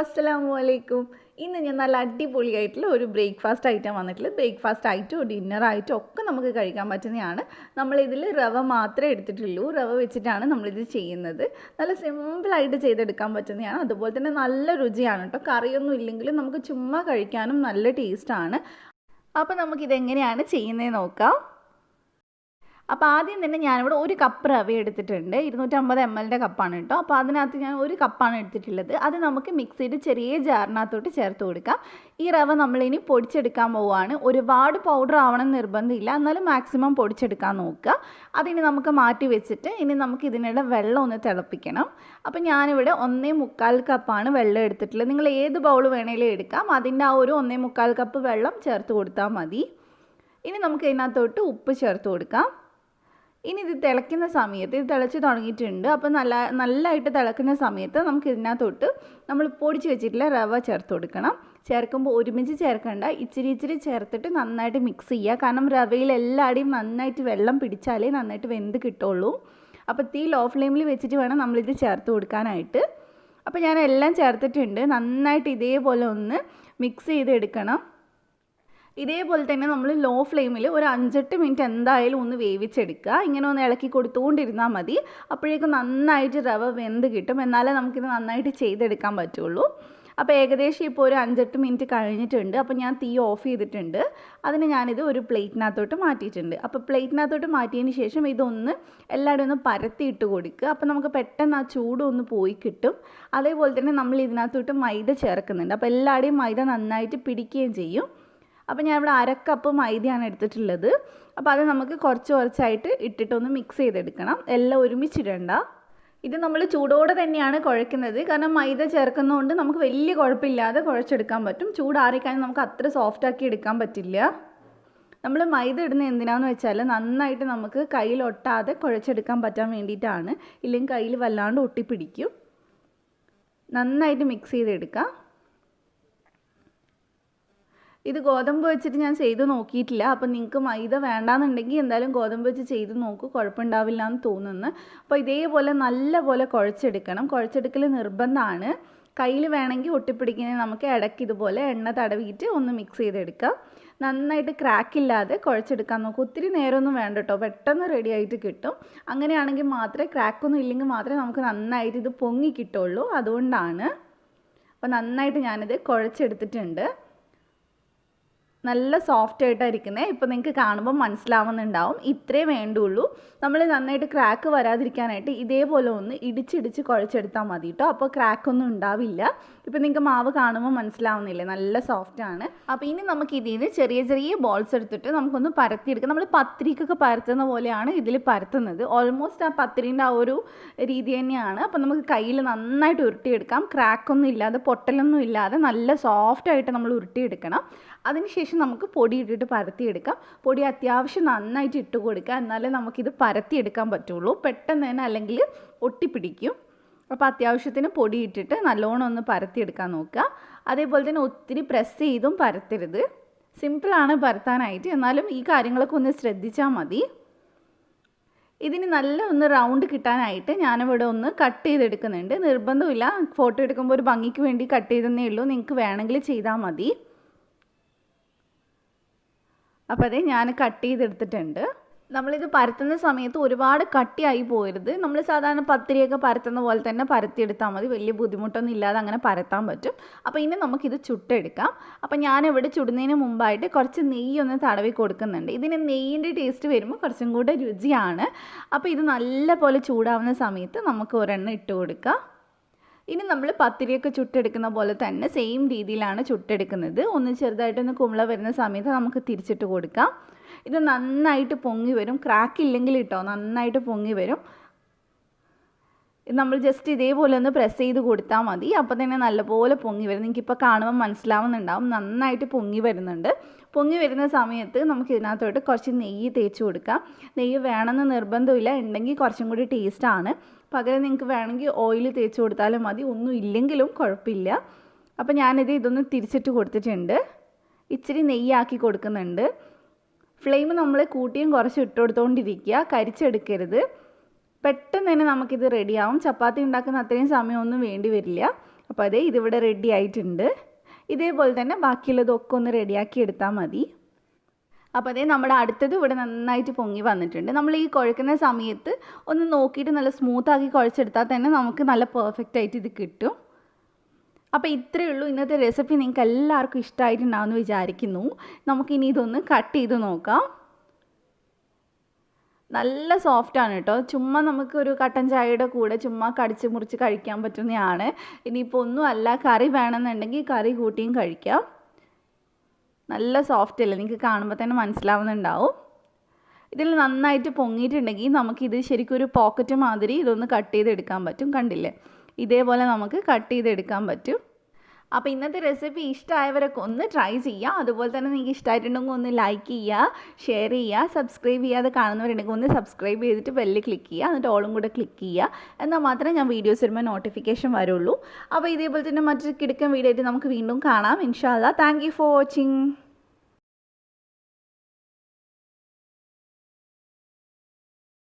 അസ്സലാമു ഇന്ന് ഞാൻ നല്ല അടിപൊളിയായിട്ടുള്ള ഒരു ബ്രേക്ക്ഫാസ്റ്റ് ഐറ്റം വന്നിട്ടുള്ളത്. ബ്രേക്ക്ഫാസ്റ്റ് ആയിട്ടോ ഡിന്നർ ആയിട്ടോ ഒക്കെ നമുക്ക് കഴിക്കാൻ പറ്റുന്നതാണ്. നമ്മളിതിൽ റവ മാത്രമേ എടുത്തിട്ടുള്ളൂ. റവ വെച്ചിട്ടാണ് നമ്മളിത് ചെയ്യുന്നത്. നല്ല സിമ്പിളായിട്ട് ചെയ്തെടുക്കാൻ പറ്റുന്നതാണ്. അതുപോലെ തന്നെ നല്ല രുചിയാണ് കേട്ടോ. കറിയൊന്നും ഇല്ലെങ്കിലും നമുക്ക് ചുമ്മാ കഴിക്കാനും നല്ല ടേസ്റ്റാണ്. അപ്പോൾ നമുക്കിതെങ്ങനെയാണ് ചെയ്യുന്നത് നോക്കാം. അപ്പോൾ ആദ്യം തന്നെ ഞാനിവിടെ ഒരു കപ്പ് റവ എടുത്തിട്ടുണ്ട്. 250 ml കപ്പാണ് കേട്ടോ. അപ്പോൾ അതിനകത്ത് ഞാൻ ഒരു കപ്പാണ് എടുത്തിട്ടുള്ളത്. അത് നമുക്ക് മിക്സിയുടെ ചെറിയ ജാറിനകത്തോട്ട് ചേർത്ത് കൊടുക്കാം. ഈ റവ നമ്മളിനി പൊടിച്ചെടുക്കാൻ പോവുകയാണ്. ഒരുപാട് പൗഡർ ആവണം നിർബന്ധമില്ല, എന്നാലും മാക്സിമം പൊടിച്ചെടുക്കാൻ നോക്കുക. അതിന് നമുക്ക് മാറ്റി വെച്ചിട്ട് ഇനി നമുക്ക് ഇതിനിടെ വെള്ളം ഒന്ന് തിളപ്പിക്കണം. അപ്പോൾ ഞാനിവിടെ 1.25 കപ്പാണ് വെള്ളം എടുത്തിട്ടുള്ളത്. നിങ്ങൾ ഏത് ബൗൾ വേണേലും എടുക്കാം. അതിൻ്റെ ആ ഒരു 1.25 കപ്പ് വെള്ളം ചേർത്ത് കൊടുത്താൽ മതി. ഇനി നമുക്ക് ഇതിനകത്തോട്ട് ഉപ്പ് ചേർത്ത് കൊടുക്കാം. ഇനി ഇത് തിളയ്ക്കുന്ന സമയത്ത് ഇത് തിളച്ച് തുടങ്ങിയിട്ടുണ്ട്. അപ്പോൾ നല്ലതായിട്ട് തിളക്കുന്ന സമയത്ത് നമുക്ക് ഇതിനകത്തോട്ട് നമ്മൾ പൊടിച്ച് വെച്ചിട്ടുള്ള റവ ചേർത്ത് കൊടുക്കണം. ചേർക്കുമ്പോൾ ഒരുമിച്ച് ചേർക്കണ്ട, ഇച്ചിരി ചേർത്തിട്ട് നന്നായിട്ട് മിക്സ് ചെയ്യുക. കാരണം റവയിൽ എല്ലായിടെയും നന്നായിട്ട് വെള്ളം പിടിച്ചാലേ നന്നായിട്ട് വെന്ത് കിട്ടുള്ളൂ. അപ്പോൾ തീ ലോ ഫ്ലെയിമിൽ വെച്ചിട്ട് വേണം നമ്മളിത് ചേർത്ത് കൊടുക്കാനായിട്ട്. അപ്പോൾ ഞാൻ എല്ലാം ചേർത്തിട്ടുണ്ട്. നന്നായിട്ട് ഇതേപോലെ ഒന്ന് മിക്സ് ചെയ്തെടുക്കണം. ഇതേപോലെ തന്നെ നമ്മൾ ലോ ഫ്ലെയിമിൽ ഒരു 5-8 മിനിറ്റ് എന്തായാലും ഒന്ന് വേവിച്ചെടുക്കുക. ഇങ്ങനെ ഒന്ന് ഇളക്കി കൊടുത്തുകൊണ്ടിരുന്നാൽ മതി. അപ്പോഴേക്കും നന്നായിട്ട് റവ വെന്ത് കിട്ടും. എന്നാലേ നമുക്കിത് നന്നായിട്ട് ചെയ്തെടുക്കാൻ പറ്റുള്ളൂ. അപ്പോൾ ഏകദേശം ഇപ്പോൾ ഒരു 5-8 മിനിറ്റ് കഴിഞ്ഞിട്ടുണ്ട്. അപ്പോൾ ഞാൻ തീ ഓഫ് ചെയ്തിട്ടുണ്ട്. അതിന് ഞാനിത് ഒരു പ്ലേറ്റിനകത്തോട്ട് മാറ്റിയിട്ടുണ്ട്. അപ്പോൾ പ്ലേറ്റിനകത്തോട്ട് മാറ്റിയതിന് ശേഷം ഇതൊന്ന് എല്ലാവരും ഒന്ന് പരത്തിയിട്ട് കൊടുക്കുക. അപ്പോൾ നമുക്ക് പെട്ടെന്ന് ആ ചൂടൊന്ന് പോയി കിട്ടും. അതേപോലെ തന്നെ നമ്മൾ ഇതിനകത്തോട്ട് മൈദ ചേർക്കുന്നുണ്ട്. അപ്പോൾ എല്ലാവരുടെയും മൈദ നന്നായിട്ട് പിടിക്കുകയും ചെയ്യും. അപ്പോൾ ഞാനിവിടെ 1/2 കപ്പ് മൈദയാണ് എടുത്തിട്ടുള്ളത്. അപ്പോൾ അത് നമുക്ക് കുറച്ചായിട്ട് ഇട്ടിട്ടൊന്ന് മിക്സ് ചെയ്തെടുക്കണം. എല്ലാം ഒരുമിച്ചിടണ്ട. ഇത് നമ്മൾ ചൂടോടെ തന്നെയാണ് കുഴയ്ക്കുന്നത്. കാരണം മൈദ ചേർക്കുന്നതുകൊണ്ട് നമുക്ക് വലിയ കുഴപ്പമില്ലാതെ കുഴച്ചെടുക്കാൻ പറ്റും. ചൂടാറിക്കഴിഞ്ഞാൽ നമുക്ക് അത്ര സോഫ്റ്റാക്കി എടുക്കാൻ പറ്റില്ല. നമ്മൾ മൈദ ഇടുന്നത് എന്തിനാണെന്ന് വെച്ചാൽ നന്നായിട്ട് നമുക്ക് കയ്യിൽ ഒട്ടാതെ കുഴച്ചെടുക്കാൻ പറ്റാൻ വേണ്ടിയിട്ടാണ്. ഇല്ലെങ്കിൽ കയ്യിൽ വല്ലാണ്ട് ഒട്ടിപ്പിടിക്കും. നന്നായിട്ട് മിക്സ് ചെയ്തെടുക്കുക. ഇത് ഗോതമ്പ് വെച്ചിട്ട് ഞാൻ ചെയ്ത് നോക്കിയിട്ടില്ല. അപ്പോൾ നിങ്ങൾക്ക് മൈദ വേണ്ടാന്നുണ്ടെങ്കിൽ എന്തായാലും ഗോതമ്പ് വെച്ച് ചെയ്ത് നോക്കൂ, കുഴപ്പമുണ്ടാവില്ല എന്ന് തോന്നുന്നു. അപ്പോൾ ഇതേപോലെ നല്ലപോലെ കുഴച്ചെടുക്കണം. കുഴച്ചെടുക്കൽ നിർബന്ധമാണ്. കയ്യിൽ വേണമെങ്കിൽ ഒട്ടിപ്പിടിക്കുന്നത് നമുക്ക് ഇടയ്ക്ക് ഇതുപോലെ എണ്ണ തടവിയിട്ട് ഒന്ന് മിക്സ് ചെയ്തെടുക്കാം. നന്നായിട്ട് ക്രാക്കില്ലാതെ കുഴച്ചെടുക്കാൻ നോക്കും. ഒത്തിരി നേരമൊന്നും വേണ്ട കേട്ടോ, പെട്ടെന്ന് റെഡി ആയിട്ട് കിട്ടും. അങ്ങനെയാണെങ്കിൽ മാത്രമേ, ക്രാക്കൊന്നും ഇല്ലെങ്കിൽ മാത്രമേ നമുക്ക് നന്നായിട്ട് ഇത് പൊങ്ങി കിട്ടുള്ളൂ. അതുകൊണ്ടാണ്. അപ്പോൾ നന്നായിട്ട് ഞാനിത് കുഴച്ചെടുത്തിട്ടുണ്ട്. നല്ല സോഫ്റ്റ് ആയിട്ടായിരിക്കുന്നത്. ഇപ്പോൾ നിങ്ങൾക്ക് കാണുമ്പോൾ മനസ്സിലാവുന്നുണ്ടാവും. ഇത്രേ വേണ്ടുള്ളൂ. നമ്മൾ നന്നായിട്ട് ക്രാക്ക് വരാതിരിക്കാനായിട്ട് ഇതേപോലെ ഒന്ന് ഇടിച്ചിടിച്ച് കുഴച്ചെടുത്താൽ മതി കേട്ടോ. അപ്പോൾ ക്രാക്കൊന്നും ഉണ്ടാവില്ല. ഇപ്പോൾ നിങ്ങൾക്ക് മാവ് കാണുമ്പോൾ മനസ്സിലാവുന്നില്ലേ, നല്ല സോഫ്റ്റാണ്. അപ്പോൾ ഇനി നമുക്ക് ഇതിൽ ചെറിയ ബോൾസ് എടുത്തിട്ട് നമുക്കൊന്ന് പരത്തിയെടുക്കാം. നമ്മൾ പത്തിരിക്കൊക്കെ പരത്തുന്ന പോലെയാണ് ഇതിൽ പരത്തുന്നത്. ഓൾമോസ്റ്റ് ആ പത്തിരിൻ്റെ ആ ഒരു രീതി തന്നെയാണ്. അപ്പോൾ നമുക്ക് കയ്യിൽ നന്നായിട്ട് ഉരുട്ടിയെടുക്കാം. ക്രാക്കൊന്നും ഇല്ലാതെ, പൊട്ടലൊന്നും ഇല്ലാതെ നല്ല സോഫ്റ്റായിട്ട് നമ്മൾ ഉരുട്ടിയെടുക്കണം. അതിനുശേഷം നമുക്ക് പൊടി ഇട്ടിട്ട് പരത്തിയെടുക്കാം. പൊടി അത്യാവശ്യം നന്നായിട്ട് ഇട്ട് കൊടുക്കുക. എന്നാലേ നമുക്കിത് പരത്തിയെടുക്കാൻ പറ്റുള്ളൂ. പെട്ടെന്ന് തന്നെ അല്ലെങ്കിൽ ഒട്ടിപ്പിടിക്കും. അപ്പോൾ അത്യാവശ്യത്തിന് പൊടി ഇട്ടിട്ട് നല്ലോണം ഒന്ന് പരത്തിയെടുക്കാൻ നോക്കുക. അതേപോലെ തന്നെ ഒത്തിരി പ്രസ് ചെയ്തും പരത്തരുത്. സിമ്പിളാണ് പരത്താനായിട്ട്, എന്നാലും ഈ കാര്യങ്ങളൊക്കെ ഒന്ന് ശ്രദ്ധിച്ചാൽ മതി. ഇതിന് നല്ല ഒന്ന് റൗണ്ട് കിട്ടാനായിട്ട് ഞാനിവിടെ ഒന്ന് കട്ട് ചെയ്തെടുക്കുന്നുണ്ട്. നിർബന്ധമില്ല, ഫോട്ടോ എടുക്കുമ്പോൾ ഒരു ഭംഗിക്ക് വേണ്ടി കട്ട് ചെയ്തെന്നേ ഉള്ളൂ. നിങ്ങൾക്ക് വേണമെങ്കിൽ ചെയ്താൽ മതി. അപ്പോൾ അതേ ഞാൻ കട്ട് ചെയ്തെടുത്തിട്ടുണ്ട്. നമ്മളിത് പരത്തുന്ന സമയത്ത് ഒരുപാട് കട്ടിയായി പോകരുത്. നമ്മൾ സാധാരണ പത്തിരിയൊക്കെ പരത്തുന്ന പോലെ തന്നെ പരത്തിയെടുത്താൽ മതി. വലിയ ബുദ്ധിമുട്ടൊന്നും ഇല്ലാതെ അങ്ങനെ പരത്താൻ പറ്റും. അപ്പോൾ ഇനി നമുക്കിത് ചുട്ടെടുക്കാം. അപ്പോൾ ഞാനിവിടെ ചുടുന്നതിന് മുമ്പായിട്ട് കുറച്ച് നെയ്യൊന്ന് തടവി കൊടുക്കുന്നുണ്ട്. ഇതിന് നെയ്യിൻ്റെ ടേസ്റ്റ് വരുമ്പോൾ കുറച്ചും കൂടെ രുചിയാണ്. അപ്പോൾ ഇത് നല്ലപോലെ ചൂടാവുന്ന സമയത്ത് നമുക്ക് ഒരെണ്ണം ഇട്ട് കൊടുക്കാം. ഇനി നമ്മൾ പത്തിരിയൊക്കെ ചുട്ടെടുക്കുന്ന പോലെ തന്നെ സെയിം രീതിയിലാണ് ചുട്ടെടുക്കുന്നത്. ഒന്ന് ചെറുതായിട്ടൊന്ന് കുമ്പള വരുന്ന സമയത്ത് നമുക്ക് തിരിച്ചിട്ട് കൊടുക്കാം. ഇത് നന്നായിട്ട് പൊങ്ങി വരും. ക്രാക്കില്ലെങ്കിൽ കേട്ടോ, നന്നായിട്ട് പൊങ്ങി വരും. നമ്മൾ ജസ്റ്റ് ഇതേപോലെ ഒന്ന് പ്രസ് ചെയ്ത് കൊടുത്താൽ മതി. അപ്പോൾ തന്നെ നല്ലപോലെ പൊങ്ങി വരും. നിങ്ങൾക്കിപ്പോൾ കാണുമ്പോൾ മനസ്സിലാവുന്നുണ്ടാവും, നന്നായിട്ട് പൊങ്ങി വരുന്നുണ്ട്. പൊങ്ങി വരുന്ന സമയത്ത് നമുക്ക് ഇതിനകത്തോട്ട് കുറച്ച് നെയ്യ് തേച്ച് കൊടുക്കാം. നെയ്യ് വേണമെന്ന് നിർബന്ധമില്ല, ഉണ്ടെങ്കിൽ കുറച്ചും കൂടി ടേസ്റ്റാണ്. പകരം നിങ്ങൾക്ക് വേണമെങ്കിൽ ഓയിൽ തേച്ച് കൊടുത്താലും മതി. ഒന്നും ഇല്ലെങ്കിലും കുഴപ്പമില്ല. അപ്പോൾ ഇതൊന്ന് തിരിച്ചിട്ട് കൊടുത്തിട്ടുണ്ട്. ഇച്ചിരി നെയ്യാക്കി കൊടുക്കുന്നുണ്ട്. ഫ്ലെയിം നമ്മൾ കൂട്ടിയും കുറച്ച് ഇട്ട് കൊടുത്തുകൊണ്ടിരിക്കുക, കരിച്ചെടുക്കരുത്. പെട്ടെന്ന് തന്നെ നമുക്കിത് റെഡിയാവും. ചപ്പാത്തി ഉണ്ടാക്കുന്ന അത്രയും സമയമൊന്നും വേണ്ടി വരില്ല. അപ്പോൾ അതേ ഇതിവിടെ റെഡി ആയിട്ടുണ്ട്. ഇതേപോലെ തന്നെ ബാക്കിയുള്ളതൊക്കെ ഒന്ന് റെഡിയാക്കി എടുത്താൽ മതി. അപ്പോൾ അതേ നമ്മുടെ അടുത്തത് ഇവിടെ നന്നായിട്ട് പൊങ്ങി വന്നിട്ടുണ്ട്. നമ്മൾ ഈ കുഴക്കുന്ന സമയത്ത് ഒന്ന് നോക്കിയിട്ട് നല്ല സ്മൂത്താക്കി കുഴച്ചെടുത്താൽ തന്നെ നമുക്ക് നല്ല പെർഫെക്റ്റ് ആയിട്ട് ഇത് കിട്ടും. അപ്പോൾ ഇത്രയേ ഉള്ളൂ. ഇന്നത്തെ റെസിപ്പി നിങ്ങൾക്ക് എല്ലാവർക്കും ഇഷ്ടമായിട്ടുണ്ടാവുമെന്ന് വിചാരിക്കുന്നു. നമുക്കിനി ഇതൊന്ന് കട്ട് ചെയ്ത് നോക്കാം. നല്ല സോഫ്റ്റാണ് കേട്ടോ. ചുമ്മാ നമുക്കൊരു കട്ടൻ ചായയുടെ കൂടെ ചുമ്മാ കടിച്ച് മുറിച്ച് കഴിക്കാൻ പറ്റുന്നതാണ്. ഇനിയിപ്പോൾ ഒന്നുമല്ല, കറി വേണമെന്നുണ്ടെങ്കിൽ കറി കൂട്ടിയും കഴിക്കാം. നല്ല സോഫ്റ്റ് അല്ലേ, നിങ്ങൾക്ക് കാണുമ്പോൾ തന്നെ മനസ്സിലാവുന്നുണ്ടാവും. ഇതിൽ നന്നായിട്ട് പൊങ്ങിയിട്ടുണ്ടെങ്കിൽ നമുക്കിത് ശരിക്കും ഒരു പോക്കറ്റ് മാതിരി ഇതൊന്ന് കട്ട് ചെയ്തെടുക്കാൻ പറ്റും. കണ്ടില്ലേ, ഇതേപോലെ നമുക്ക് കട്ട് ചെയ്തെടുക്കാൻ പറ്റും. അപ്പോൾ ഇന്നത്തെ റെസിപ്പി ഇഷ്ടമായവരൊക്കെ ഒന്ന് ട്രൈ ചെയ്യുക. അതുപോലെ തന്നെ നിങ്ങൾക്ക് ഇഷ്ടമായിട്ടുണ്ടെങ്കിൽ ഒന്ന് ലൈക്ക് ചെയ്യുക, ഷെയർ ചെയ്യുക, സബ്സ്ക്രൈബ് ചെയ്യാതെ കാണുന്നവരുണ്ടെങ്കിൽ ഒന്ന് സബ്സ്ക്രൈബ് ചെയ്തിട്ട് ബെല്ല് ക്ലിക്ക് ചെയ്യുക, എന്നിട്ട് ഓളും കൂടെ ക്ലിക്ക് ചെയ്യുക. എന്നാൽ മാത്രമേ ഞാൻ വീഡിയോസ് വരുമ്പോൾ നോട്ടിഫിക്കേഷൻ വരുള്ളൂ. അപ്പോൾ ഇതേപോലെ തന്നെ മറ്റൊരു കിടക്കൻ വീഡിയോ ആയിട്ട് നമുക്ക് വീണ്ടും കാണാം ഇൻഷാ അല്ലാ. Thank you for watching.